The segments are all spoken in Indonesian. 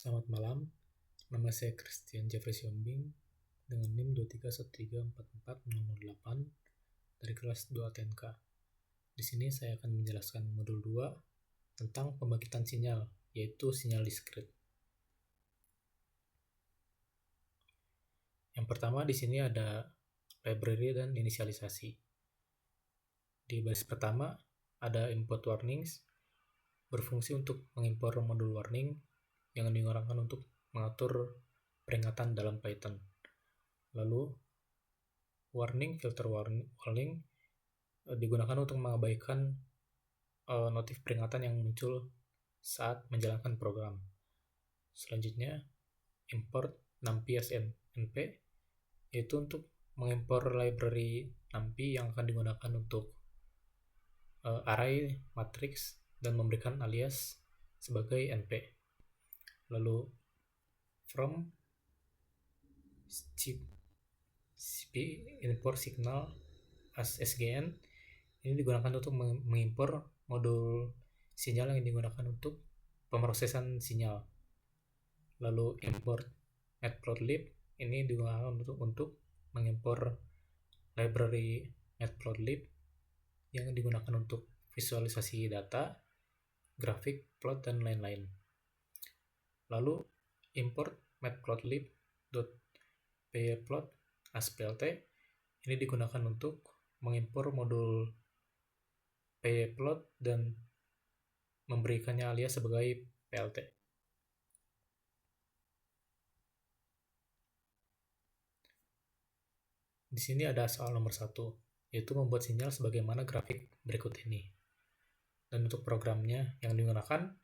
Selamat malam, nama saya Christian Jeffrey Siombing dengan NIM 2313444008 dari kelas 2 TNK. Di sini saya akan menjelaskan modul 2 tentang pembangkitan sinyal, yaitu sinyal diskrit. Yang pertama di sini ada library dan inisialisasi. Di baris pertama ada import warnings, berfungsi untuk mengimpor modul warning yang digunakan untuk mengatur peringatan dalam Python. Lalu warning, filter warning digunakan untuk mengabaikan notif peringatan yang muncul saat menjalankan program. Selanjutnya import numpy snp, yaitu untuk mengimpor library numpy yang akan digunakan untuk array, matrix, dan memberikan alias sebagai np. Lalu from cp import signal as sgn, ini digunakan untuk mengimpor modul sinyal yang digunakan untuk pemrosesan sinyal. Lalu import matplotlib, ini digunakan untuk mengimpor library matplotlib yang digunakan untuk visualisasi data, grafik, plot, dan lain-lain. Lalu import matplotlib.pyplot as plt, ini digunakan untuk mengimpor modul pyplot dan memberikannya alias sebagai plt. Di sini ada soal nomor 1, yaitu membuat sinyal sebagaimana grafik berikut ini. Dan untuk programnya yang digunakan,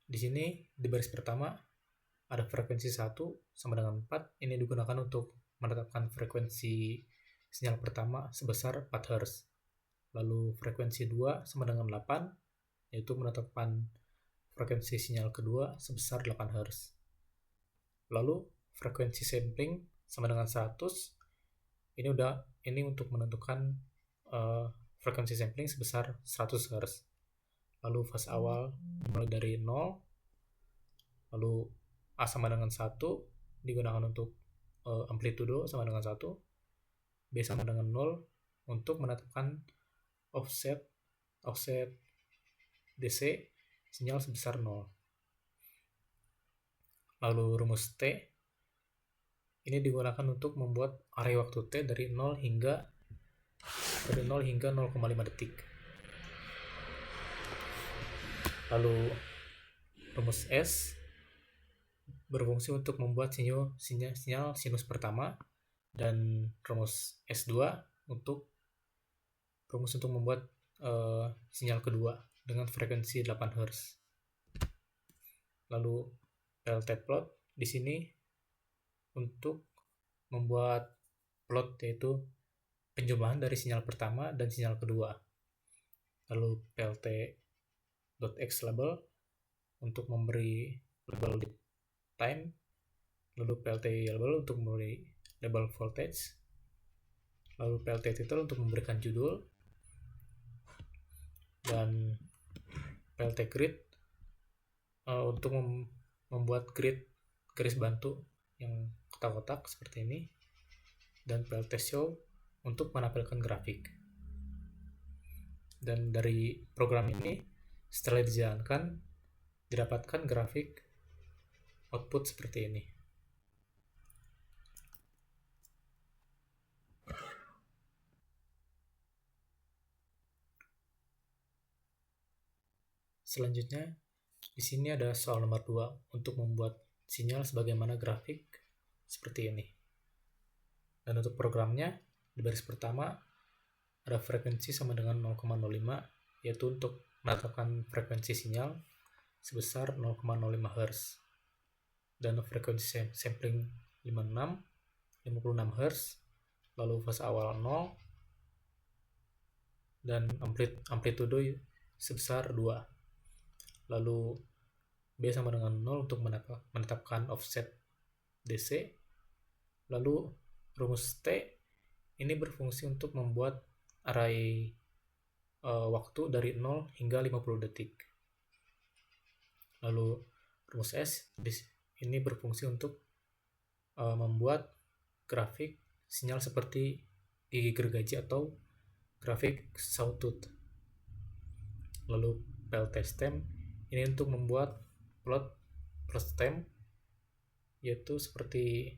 di sini di baris pertama ada frekuensi 1 sama dengan 4, ini digunakan untuk menetapkan frekuensi sinyal pertama sebesar 4 Hz. Lalu frekuensi 2 sama dengan 8, yaitu menetapkan frekuensi sinyal kedua sebesar 8 Hz. Lalu frekuensi sampling sama dengan 100, ini untuk menentukan frekuensi sampling sebesar 100 Hz. Lalu fase awal mulai dari 0, lalu A sama dengan 1 digunakan untuk amplitudo sama dengan 1, B sama dengan 0 untuk menetapkan offset DC sinyal sebesar 0. Lalu rumus T ini digunakan untuk membuat array waktu T dari 0 hingga 0,5 detik. Lalu rumus S berfungsi untuk membuat sinyal sinus pertama, dan rumus S2 untuk membuat sinyal kedua dengan frekuensi 8 Hz. Lalu plt plot di sini untuk membuat plot, yaitu penjumlahan dari sinyal pertama dan sinyal kedua. Lalu plt.xLabel untuk memberi label time, lalu plt.label untuk memberi label voltage, lalu plt.title untuk memberikan judul, dan plt.grid untuk membuat garis bantu yang kotak-kotak seperti ini, dan plt.show untuk menampilkan grafik. Dan dari program ini setelah dijalankan didapatkan grafik output seperti ini. Selanjutnya di sini ada soal nomor 2 untuk membuat sinyal sebagaimana grafik seperti ini. Dan untuk programnya di baris pertama ada frekuensi sama dengan 0,05, yaitu untuk menetapkan frekuensi sinyal sebesar 0,05 Hz. Dan frekuensi sampling 56 Hz, lalu fase awal 0, dan amplitudo sebesar 2. Lalu B sama dengan 0 untuk menetapkan offset DC. Lalu rumus T ini berfungsi untuk membuat array waktu dari 0 hingga 50 detik. Lalu rumus S ini berfungsi untuk membuat grafik sinyal seperti gigi gergaji atau grafik sawtooth. Lalu PLT stem ini untuk membuat plot stem, yaitu seperti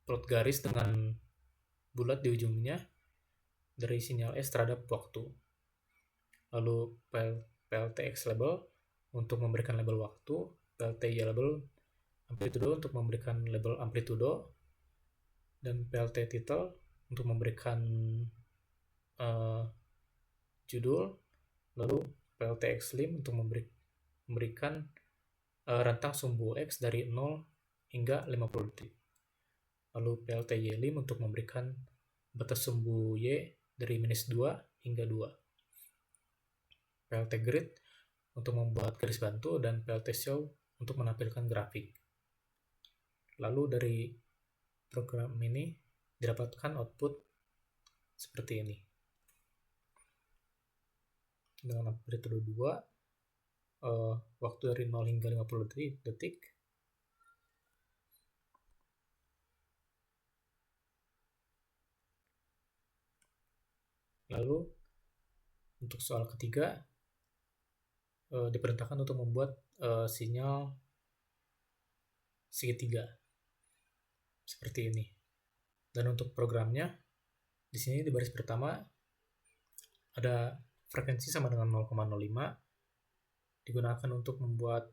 plot garis dengan bulat di ujungnya dari sinyal S terhadap waktu. Lalu PLTX label untuk memberikan label waktu, PLTY label amplitudo untuk memberikan label amplitudo, dan PLT title untuk memberikan judul, lalu PLTX lim untuk memberikan rentang sumbu X dari 0 hingga 50 detik. Lalu PLTY lim untuk memberikan batas sumbu Y dari -2 hingga 2. PLT grid untuk membuat garis bantu, dan PLT show untuk menampilkan grafik. Lalu dari program ini didapatkan output seperti ini. Dengan amplitude 2, waktu dari 0 hingga 50 detik. Lalu untuk soal ketiga, diperintahkan untuk membuat sinyal segitiga seperti ini. Dan untuk programnya, di sini di baris pertama ada frekuensi sama dengan 0,05 digunakan untuk membuat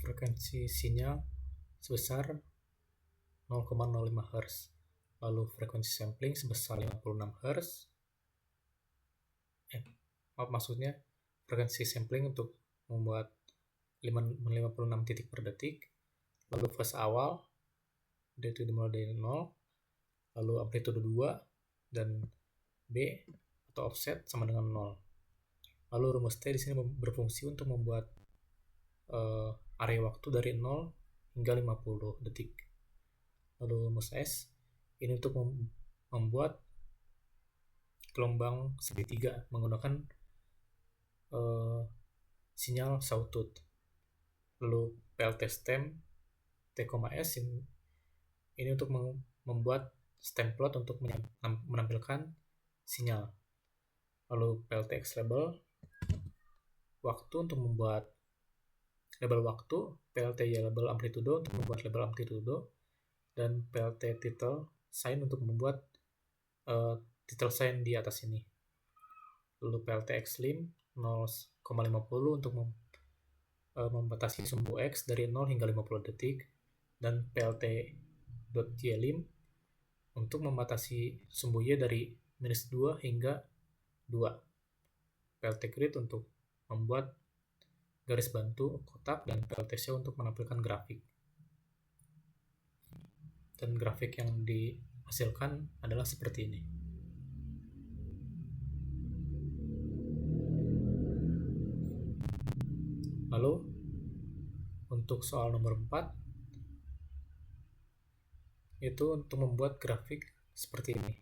frekuensi sinyal sebesar 0,05 Hz. Lalu frekuensi sampling sebesar 56 Hz. Maksudnya frekuensi sampling untuk membuat 56 titik per detik. Lalu fase awal itu dimulai dari 0, lalu amplitude 2 dan B atau offset sama dengan 0. Lalu rumus T di sini berfungsi untuk membuat area waktu dari 0 hingga 50 detik. Lalu rumus S ini untuk membuat gelombang segitiga menggunakan sinyal sawtooth. Lalu PLT stem T,S ini untuk membuat stem plot untuk menampilkan sinyal. Lalu PLTX label waktu untuk membuat label waktu, PLTY label amplitudo untuk membuat label amplitudo, dan PLT title sign untuk membuat title sign di atas ini. Lalu PLTX lim 0,50 untuk membatasi sumbu X dari 0 hingga 50 detik, dan PLT.Y lim untuk membatasi sumbu Y dari -2 hingga 2. PLT grid untuk membuat garis bantu kotak, dan PLT show untuk menampilkan grafik. Dan grafik yang dihasilkan adalah seperti ini. Lalu untuk soal nomor 4 itu untuk membuat grafik seperti ini.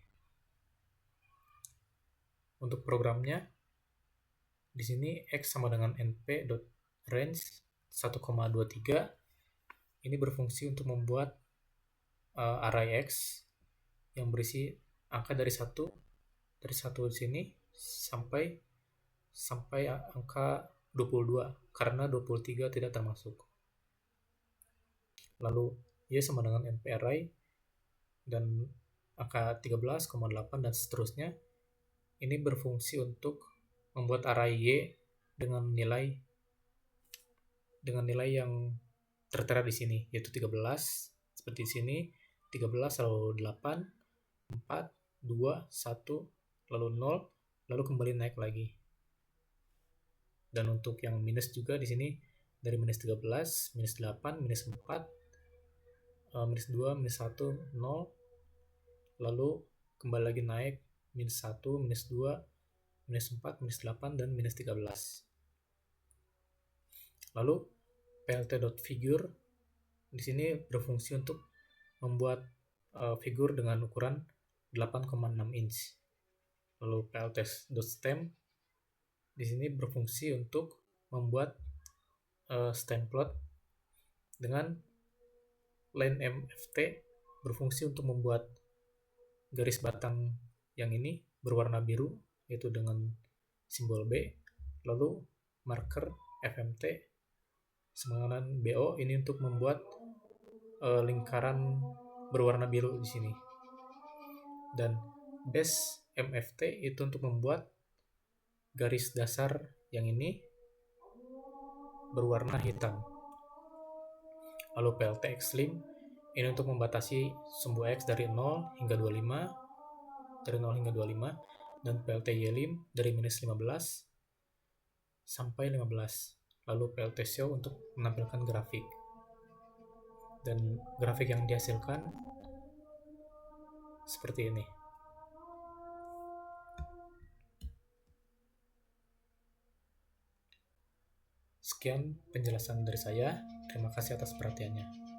Untuk programnya di sini X sama dengan np.range 1,23. Ini berfungsi untuk membuat array X yang berisi angka dari 1 di sini sampai angka 22, karena 23 tidak termasuk. Lalu Y sama dengan np array dan angka 13,8 dan seterusnya. Ini berfungsi untuk membuat array Y dengan nilai yang tertera di sini, yaitu 13 seperti sini, 13 lalu 8, 4, 2, 1, lalu 0, lalu kembali naik lagi. Dan untuk yang minus juga di sini dari -13, -8, -4, -2, -1, 0, lalu kembali lagi naik -1, -2, -4, -8, dan -13. Lalu plt.figure di sini berfungsi untuk membuat figur dengan ukuran 8,6 inch. Lalu pltest.stem di sini berfungsi untuk membuat stem plot dengan line MFT berfungsi untuk membuat garis batang yang ini berwarna biru, yaitu dengan simbol B. Lalu marker FMT semangatan BO ini untuk membuat lingkaran berwarna biru di sini. Dan base MFT itu untuk membuat garis dasar yang ini berwarna hitam. Lalu PLT Xlim ini untuk membatasi sumbu X dari 0 hingga 25, dan PLT Ylim dari minus 15 sampai 15. Lalu PLT Show untuk menampilkan grafik. Dan grafik yang dihasilkan seperti ini. Sekian penjelasan dari saya. Terima kasih atas perhatiannya.